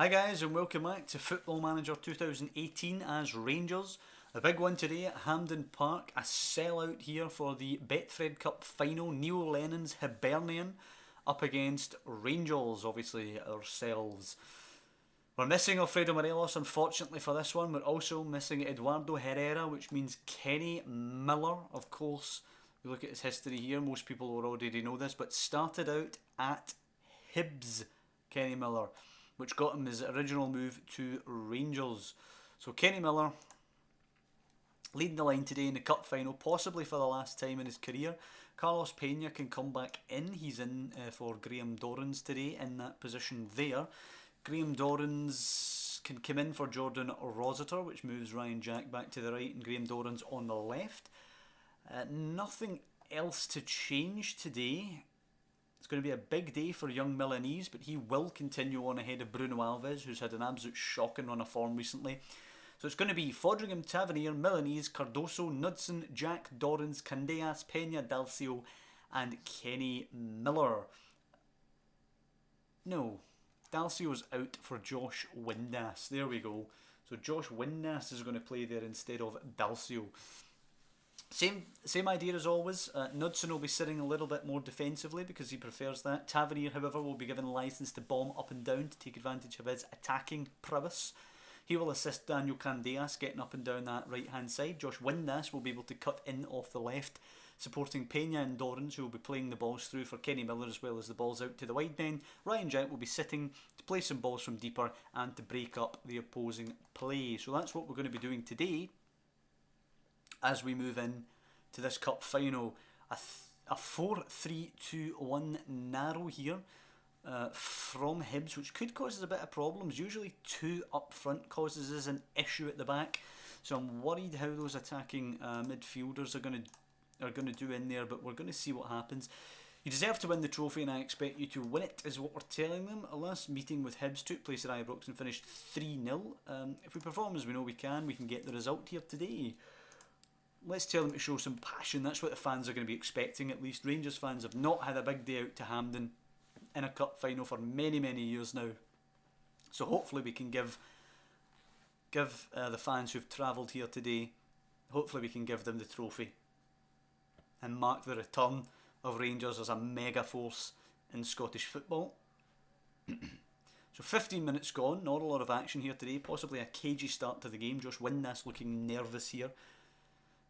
Hi guys and welcome back to Football Manager 2018 as Rangers. A big one today at Hampden Park, a sellout here for the Betfred Cup Final. Neil Lennon's Hibernian up against Rangers, obviously ourselves. We're missing Alfredo Morelos unfortunately for this one. We're also missing Eduardo Herrera, which means Kenny Miller, of course. We look at his history here, most people will already know this, but started out at Hibs, Kenny Miller, which got him his original move to Rangers. So Kenny Miller leading the line today in the cup final, possibly for the last time in his career. Carlos Pena can come back in. He's in for Graham Dorrans today in that position there. Graham Dorrans can come in for Jordan Rossiter, which moves Ryan Jack back to the right and Graham Dorrans on the left. Nothing else to change today. It's going to be a big day for young Milanese, but he will continue on ahead of Bruno Alves, who's had an absolute shocking run of form recently. So it's going to be Fodringham, Tavernier, Milanese, Cardoso, Knudsen, Jack, Dorrans, Candeas, Pena, Dalcio and Kenny Miller. No, Dalcio's out for Josh Windass. There we go. So Josh Windass is going to play there instead of Dalcio. Same idea as always. Knudsen will be sitting a little bit more defensively because he prefers that. Tavernier, however, will be given licence to bomb up and down to take advantage of his attacking prowess. He will assist Daniel Candeas getting up and down that right hand side. Josh Windass will be able to cut in off the left, supporting Pena and Dorrans, who will be playing the balls through for Kenny Miller as well as the balls out to the wide men. Ryan Jack will be sitting to play some balls from deeper and to break up the opposing play. So that's what we're going to be doing today as we move in to this cup final. A 4-3-2-1 narrow here from Hibs, which could cause us a bit of problems. Usually two up front causes us an issue at the back, so I'm worried how those attacking midfielders are going to do in there, but we're going to see what happens. You deserve to win the trophy and I expect you to win it, is what we're telling them. Our last meeting with Hibs took place at Ibrox and finished 3-0. If we perform as we know we can get the result here today. Let's tell them to show some passion. That's what the fans are going to be expecting at least. Rangers fans have not had a big day out to Hampden in a cup final for many years now. So hopefully we can give the fans who've travelled here today, hopefully we can give them the trophy and mark the return of Rangers as a mega force in Scottish football. So 15 minutes gone, not a lot of action here today, possibly a cagey start to the game. Josh Windass looking nervous here.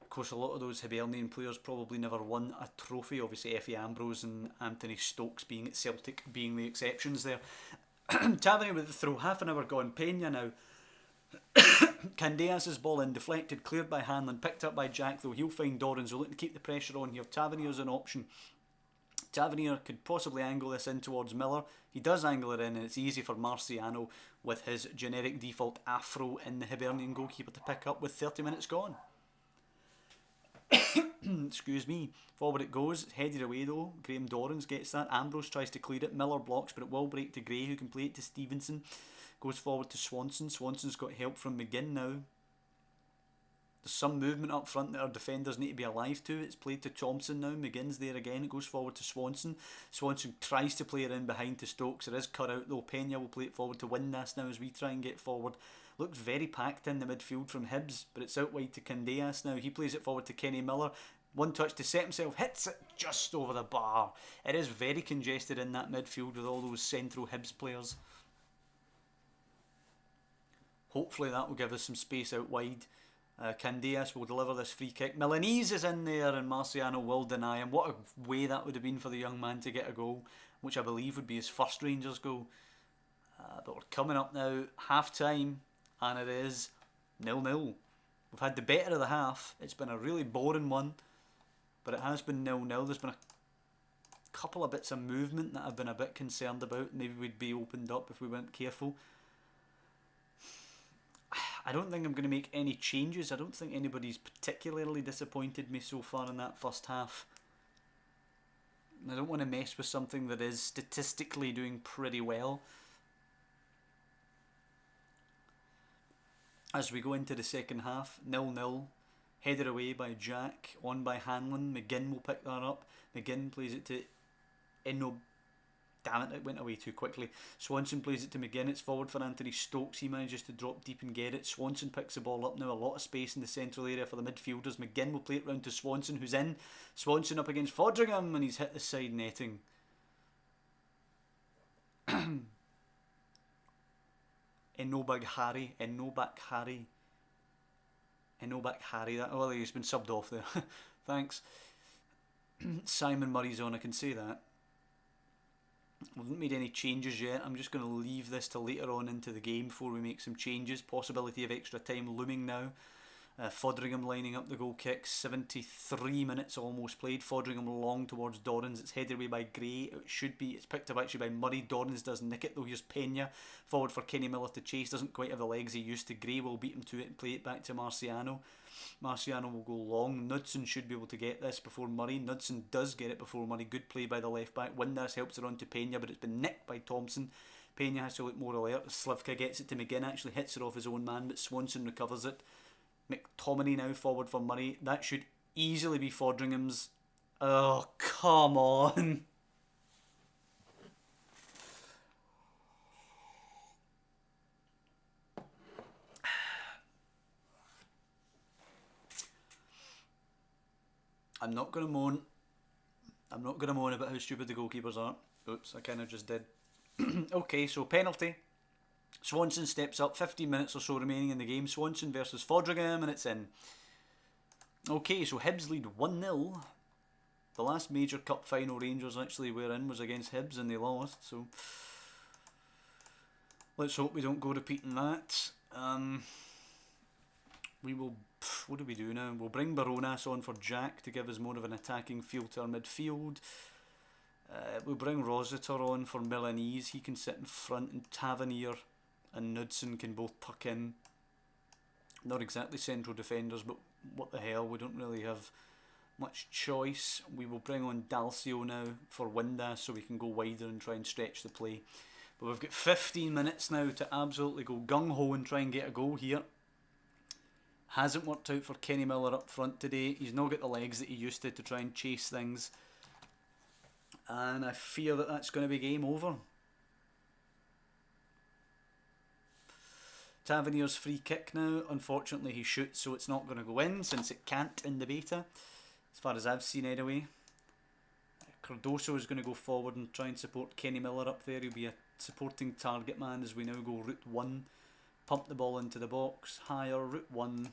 Of course, a lot of those Hibernian players probably never won a trophy. Obviously, Effie Ambrose and Anthony Stokes being at Celtic being the exceptions there. Tavernier with the throw, half an hour gone. Pena now. Candeas' ball in, deflected, cleared by Hanlon, picked up by Jack, though he'll find Dorrans. We'll look to keep the pressure on here. Tavernier's an option. Tavernier could possibly angle this in towards Miller. He does angle it in, and it's easy for Marciano with his generic default afro in the Hibernian goalkeeper to pick up with 30 minutes gone. Excuse me. Forward it goes. It's headed away though. Graham Dorrans gets that. Ambrose tries to clear it. Miller blocks, but it will break to Gray, who can play it to Stevenson. Goes forward to Swanson. Swanson's got help from McGinn now. There's some movement up front that our defenders need to be alive to. It's played to Thompson now. McGinn's there again. It goes forward to Swanson. Swanson tries to play it in behind to Stokes. It is cut out though. Pena will play it forward to Windass now as we try and get forward. Looks very packed in the midfield from Hibs, but it's out wide to Candeas now. He plays it forward to Kenny Miller. One touch to set himself, hits it just over the bar. It is very congested in that midfield with all those central Hibs players. Hopefully that will give us some space out wide. Candeas will deliver this free kick. Milanese is in there and Marciano will deny him. What a way that would have been for the young man to get a goal, which I believe would be his first Rangers goal. But we're coming up now, half time. And it is 0-0. We've had the better of the half. It's been a really boring one, but it has been 0-0. There's been a couple of bits of movement that I've been a bit concerned about. Maybe we'd be opened up if we weren't careful. I don't think I'm going to make any changes. I don't think anybody's particularly disappointed me so far in that first half. I don't want to mess with something that is statistically doing pretty well. As we go into the second half, 0-0, headed away by Jack, on by Hanlon. McGinn will pick that up. McGinn plays it to Inobdanye. damn it, it went away too quickly. Swanson plays it to McGinn. It's forward for Anthony Stokes. He manages to drop deep and get it. Swanson picks the ball up now. A lot of space in the central area for the midfielders. McGinn will play it round to Swanson, who's in. Swanson up against Fodringham, and he's hit the side netting. Enobag Harry. That, well, he's been subbed off there. Thanks. Simon Murray's on, I can say that. We haven't made any changes yet. I'm just going to leave this till later on into the game before we make some changes. Possibility of extra time looming now. Fodringham lining up the goal kick. 73 minutes almost played. Fodringham long towards Dorrans. It's headed away by Gray. It's picked up actually by Murray. Dorrans does nick it though. Here's Pena. Forward for Kenny Miller to chase. Doesn't quite have the legs he used to. Gray will beat him to it and play it back to Marciano. Marciano will go long. Knudsen should be able to get this before Murray. Knudsen does get it before Murray. Good play by the left back. Windass helps it on to Pena, but it's been nicked by Thompson. Pena has to look more alert. Slivka gets it to McGinn. Actually hits it off his own man, but Swanson recovers it. McTominay now forward for Murray. That should easily be Fodringham's. Oh, come on. I'm not going to moan. I'm not going to moan about how stupid the goalkeepers are. Oops, I kind of just did. Okay, so penalty. Swanson steps up, 15 minutes or so remaining in the game. Swanson versus Fodringham, and it's in. Okay, so Hibs lead 1-0. The last major cup final Rangers actually were in was against Hibs, and they lost, so let's hope we don't go repeating that. We will... What do we do now? We'll bring Baronas on for Jack to give us more of an attacking feel to our midfield. We'll bring Rossiter on for Milanese. He can sit in front, and Tavernier and Knudsen can both tuck in. Not exactly central defenders, but what the hell, we don't really have much choice. We will bring on Dalcio now for Windass so we can go wider and try and stretch the play. But we've got 15 minutes now to absolutely go gung-ho and try and get a goal here. Hasn't worked out for Kenny Miller up front today. He's not got the legs that he used to try and chase things. And I fear that that's going to be game over. Tavernier's free kick now. Unfortunately he shoots, so it's not going to go in since it can't in the beta. As far as I've seen anyway. Cardoso is going to go forward and try and support Kenny Miller up there. He'll be a supporting target man as we now go route 1. Pump the ball into the box. Higher, route 1.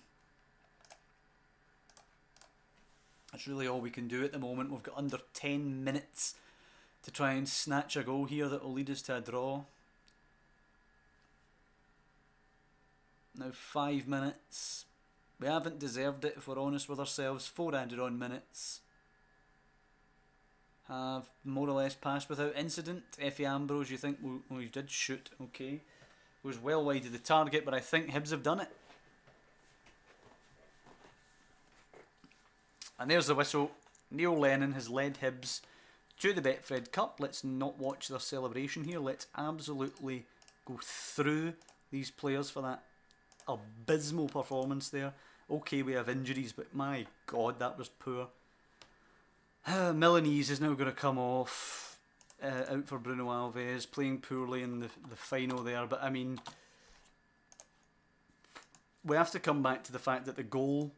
That's really all we can do at the moment. We've got under 10 minutes to try and snatch a goal here that will lead us to a draw. Now 5 minutes. We haven't deserved it if we're honest with ourselves. 4 added on minutes. Have more or less passed without incident. Effie Ambrose, you think? Well, he did shoot. Okay. Goes well wide of the target, but I think Hibs have done it. And there's the whistle. Neil Lennon has led Hibs to the Betfred Cup. Let's not watch their celebration here. Let's absolutely go through these players for that abysmal performance there. Okay, we have injuries, but my God, that was poor. Milanese is now going to come off. Out for Bruno Alves, playing poorly in the final there. But I mean, we have to come back to the fact that the goal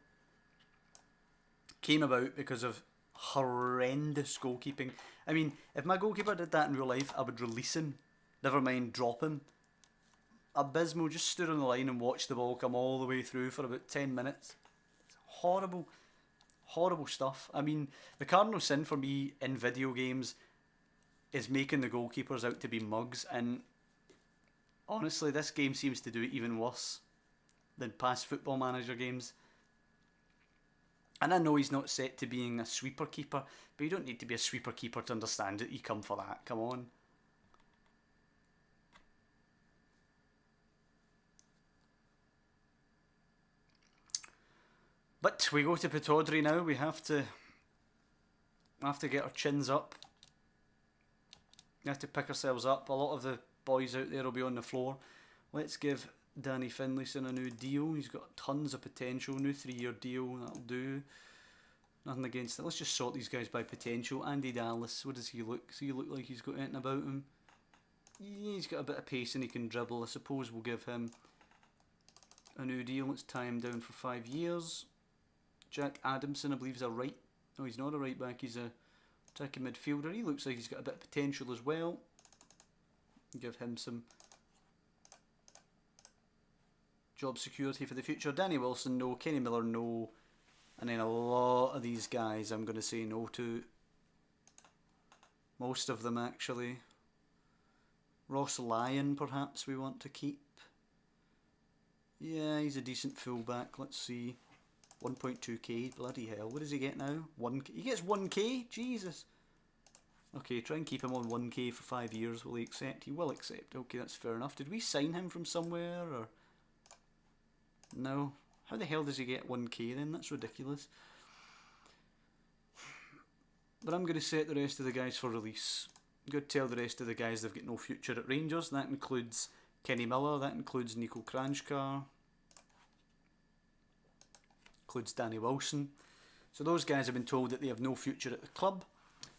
came about because of horrendous goalkeeping. I mean, if my goalkeeper did that in real life, I would release him. Never mind drop him. Abysmal, just stood on the line and watched the ball come all the way through for about 10 minutes. It's horrible. Horrible stuff. I mean, the cardinal sin for me in video games is making the goalkeepers out to be mugs, and honestly this game seems to do it even worse than past Football Manager games. And I know he's not set to being a sweeper keeper, but you don't need to be a sweeper keeper to understand it. You come for that, come on. But we go to Pitodrie now. We have to get our chins up. We have to pick ourselves up. A lot of the boys out there will be on the floor. Let's give Danny Finlayson a new deal. He's got tons of potential. New 3-year deal. That'll do. Nothing against it. Let's just sort these guys by potential. Andy Dallas, what does he look? Does he look like he's got anything about him? Yeah, he's got a bit of pace and he can dribble. I suppose we'll give him a new deal. Let's tie him down for 5 years. Jack Adamson, I believe, is a right. No, he's not a right back. He's a attacking midfielder. He looks like he's got a bit of potential as well. Give him some job security for the future. Danny Wilson, no. Kenny Miller, no. And then a lot of these guys I'm going to say no to. Most of them, actually. Ross Lyon, perhaps, we want to keep. Yeah, he's a decent fullback. Let's see. 1.2k. Bloody hell. What does he get now? 1k. He gets 1k? Jesus. Okay, try and keep him on 1k for 5 years. Will he accept? He will accept. Okay, that's fair enough. Did we sign him from somewhere, or...? No. How the hell does he get 1k then? That's ridiculous. But I'm going to set the rest of the guys for release. I'm going to tell the rest of the guys they've got no future at Rangers. That includes Kenny Miller. That includes Nico Kranjčar. Includes Danny Wilson. So those guys have been told that they have no future at the club.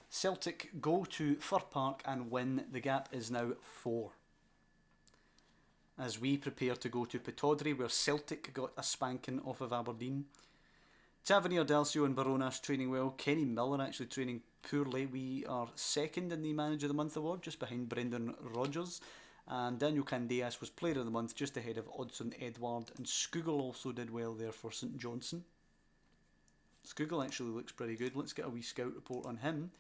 Celtic go to Fir Park and win. The gap is now 4. As we prepare to go to Pittodrie, where Celtic got a spanking off of Aberdeen. Tavernier, Dalcio and Baronas training well. Kenny Miller actually training poorly. We are second in the Manager of the Month award, just behind Brendan Rodgers. And Daniel Candeas was Player of the Month, just ahead of Odsonne Edouard. And Skugel also did well there for St Johnstone. Skugel actually looks pretty good. Let's get a wee scout report on him.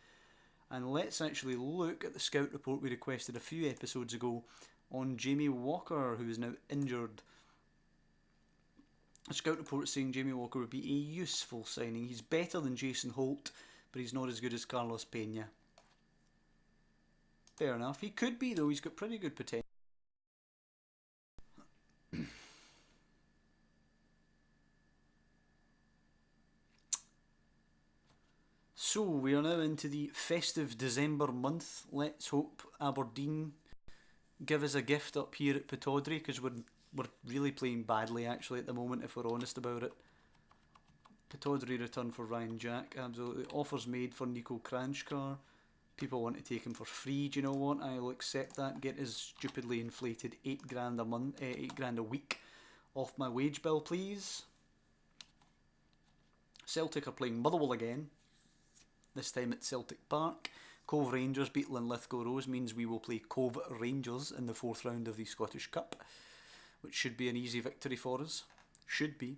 And let's actually look at the scout report we requested a few episodes ago on Jamie Walker, who is now injured. A scout report saying Jamie Walker would be a useful signing. He's better than Jason Holt, but he's not as good as Carlos Peña. Fair enough. He could be, though. He's got pretty good potential. So, we are now into the festive December month. Let's hope Aberdeen give us a gift up here at Pitodrie, because we're really playing badly actually at the moment, if we're honest about it. Pitodrie return for Ryan Jack, absolutely. Offers made for Nico Kranjčar. People want to take him for free. Do you know what? I'll accept that. Get his stupidly inflated £8 a month, £8 a week off my wage bill, please. Celtic are playing Motherwell again. This time at Celtic Park. Cove Rangers beat Linlithgow Rose means we will play Cove Rangers in the 4th round of the Scottish Cup, which should be an easy victory for us. Should be.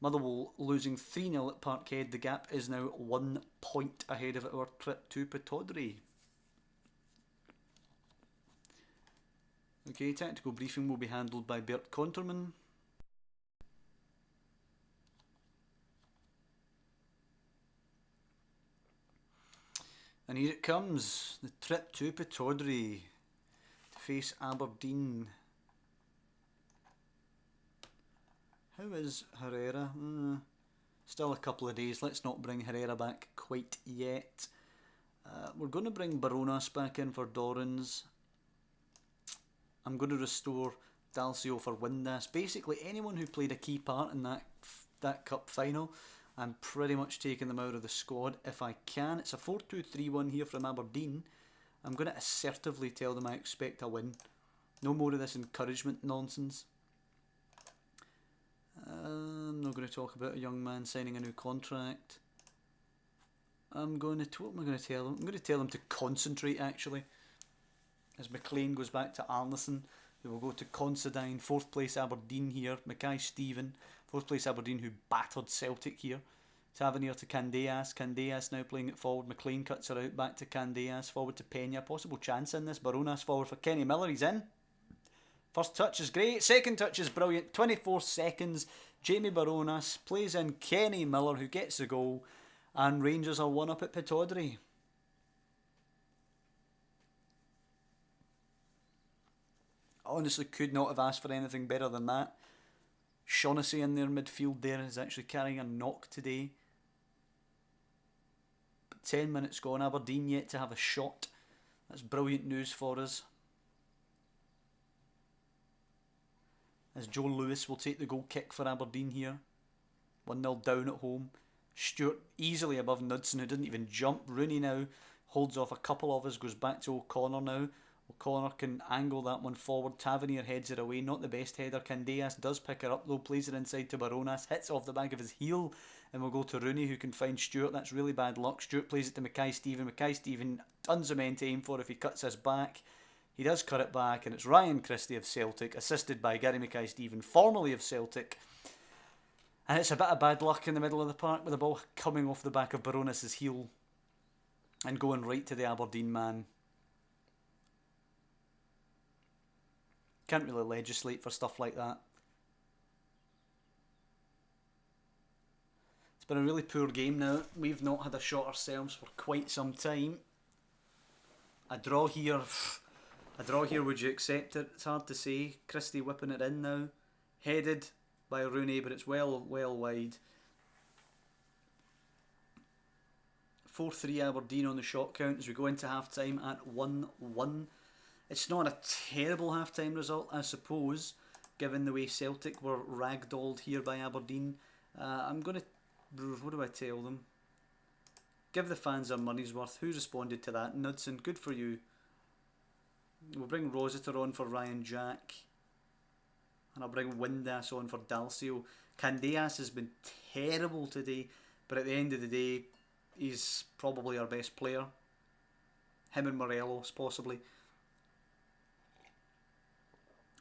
Motherwell losing 3-0 at Parkhead. The gap is now 1 point ahead of our trip to Pittodrie. Okay, tactical briefing will be handled by Bert Conterman. And here it comes, the trip to Pittodrie to face Aberdeen. How is Herrera? Still a couple of days. Let's not bring Herrera back quite yet. We're going to bring Baronas back in for Dorans. I'm going to restore Dalcio for Windass. Basically, anyone who played a key part in that cup final, I'm pretty much taking them out of the squad if I can. It's a 4-2-3-1 here from Aberdeen. I'm going to assertively tell them I expect a win. No more of this encouragement nonsense. I'm not going to talk about a young man signing a new contract. What am I going to tell him? I'm going to tell him to concentrate, actually. As McLean goes back to Arneson, we will go to Considine. 4th place Aberdeen here. Mackay Stephen. 4th place Aberdeen, who battered Celtic here. Tavernier to Candeas. Candeas now playing it forward. McLean cuts her out. Back to Candeas. Forward to Peña. Possible chance in this. Baronas forward for Kenny Miller. He's in. First touch is great. Second touch is brilliant. 24 seconds. Jamie Baronas plays in Kenny Miller, who gets the goal. And Rangers are 1 up at Pittodrie. Honestly, could not have asked for anything better than that. Shaughnessy in their midfield there is actually carrying a knock today. But 10 minutes gone. Aberdeen yet to have a shot. That's brilliant news for us. As Joe Lewis will take the goal kick for Aberdeen here. 1-0 down at home. Stewart easily above Knudsen, who didn't even jump. Rooney now holds off a couple of us, goes back to O'Connor now. O'Connor can angle that one forward. Tavernier heads it away. Not the best header. Candeas does pick her up though. Plays it inside to Baronas. Hits off the back of his heel. And we'll go to Rooney, who can find Stewart. That's really bad luck. Stewart plays it to Mackay-Steven. Mackay-Steven, tons of men to aim for if he cuts this back. He does cut it back. And it's Ryan Christie of Celtic, assisted by Gary Mackay-Steven, formerly of Celtic. And it's a bit of bad luck in the middle of the park with the ball coming off the back of Baronas' heel and going right to the Aberdeen man. Can't really legislate for stuff like that. It's been a really poor game now. We've not had a shot ourselves for quite some time. A draw here, would you accept it? It's hard to say. Christie whipping it in now. Headed by Rooney, but it's well wide. 4-3 Aberdeen on the shot count as we go into half time at 1-1. It's not a terrible half-time result, I suppose, given the way Celtic were ragdolled here by Aberdeen. I'm going to... What do I tell them? Give the fans their money's worth. Who responded to that? Knudsen, good for you. We'll bring Rossiter on for Ryan Jack. And I'll bring Windass on for Dalcio. Candeas has been terrible today, but at the end of the day, he's probably our best player. Him and Morelos, possibly.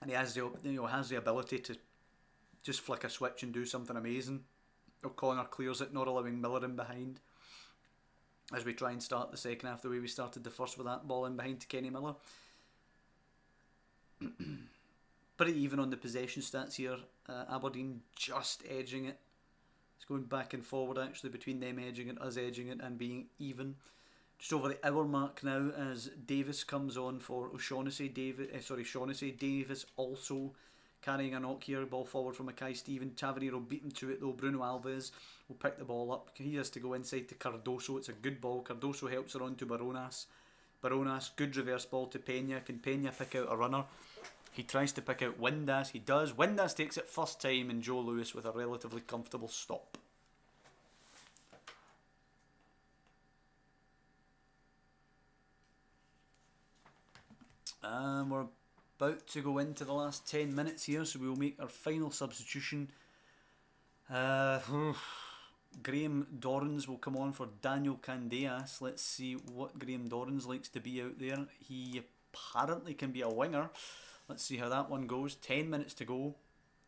And he has the ability to just flick a switch and do something amazing. O'Connor clears it, not allowing Miller in behind. As we try and start the second half the way we started the first with that ball in behind to Kenny Miller. Pretty even on the possession stats here. Aberdeen just edging it. It's going back and forward actually between them edging it, us edging it, and being even. Just over the hour mark now as Davis comes on for O'Shaughnessy. Shaughnessy. Davis also carrying a knock here. Ball forward from Mackay-Steven. Tavernier will beat him to it though. Bruno Alves will pick the ball up. He has to go inside to Cardoso. It's a good ball. Cardoso helps her on to Baronas. Baronas, good reverse ball to Pena. Can Pena pick out a runner? He tries to pick out Windass. He does. Windass takes it first time and Joe Lewis with a relatively comfortable stop. We're about to go into the last 10 minutes here, so we'll make our final substitution. Graham Dorrans will come on for Daniel Candeas. Let's see what Graham Dorrans likes to be out there. He apparently can be a winger. Let's see how that one goes. 10 minutes to go.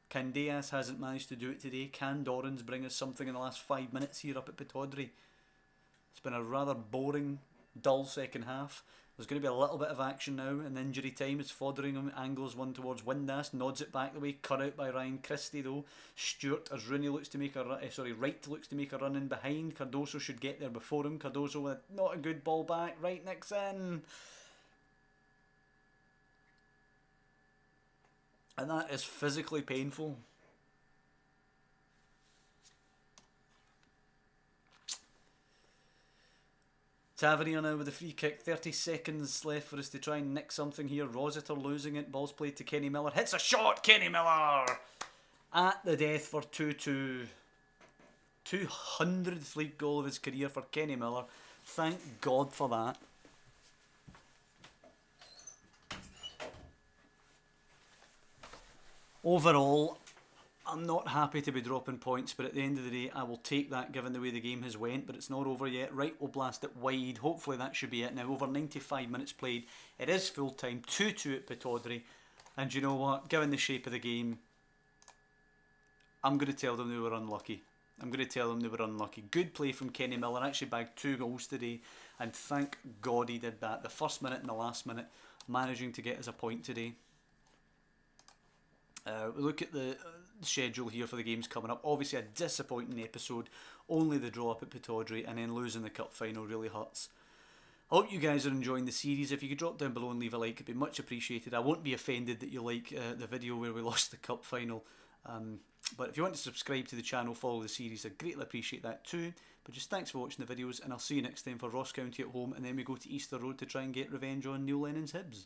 Candeas hasn't managed to do it today. Can Dorrans bring us something in the last 5 minutes here up at Pitodrie? It's been a rather boring, dull second half. There's going to be a little bit of action now in injury time as Fotheringham angles one towards Windass, nods it back the way, cut out by Ryan Christie though. Stewart, as Rooney looks to make a Wright looks to make a run in behind. Cardoso should get there before him. Cardoso with not a good ball back. Wright nicks in. And that is physically painful. Tavernier now with a free kick. 30 seconds left for us to try and nick something here. Rossiter losing it. Ball's played to Kenny Miller. Hits a shot. Kenny Miller at the death for 2-2. 200th league goal of his career for Kenny Miller. Thank God for that. Overall, I'm not happy to be dropping points, but at the end of the day, I will take that given the way the game has went, but it's not over yet. Wright will blast it wide. Hopefully that should be it now. Over 95 minutes played. It is full time. 2-2 at Pittodrie. And you know what? Given the shape of the game, I'm going to tell them they were unlucky. Good play from Kenny Miller. Actually bagged 2 goals today. And thank God he did that. The first minute and the last minute, managing to get us a point today. We look at the schedule here for the games coming up. Obviously a disappointing episode. Only the draw up at Pitodrie and then losing the cup final really hurts. I hope you guys are enjoying the series. If you could drop down below and leave a like, it'd be much appreciated. I won't be offended that you like the video where we lost the cup final. But if you want to subscribe to the channel, follow the series, I'd greatly appreciate that too. But just thanks for watching the videos and I'll see you next time for Ross County at home, and then we go to Easter Road to try and get revenge on Neil Lennon's Hibs.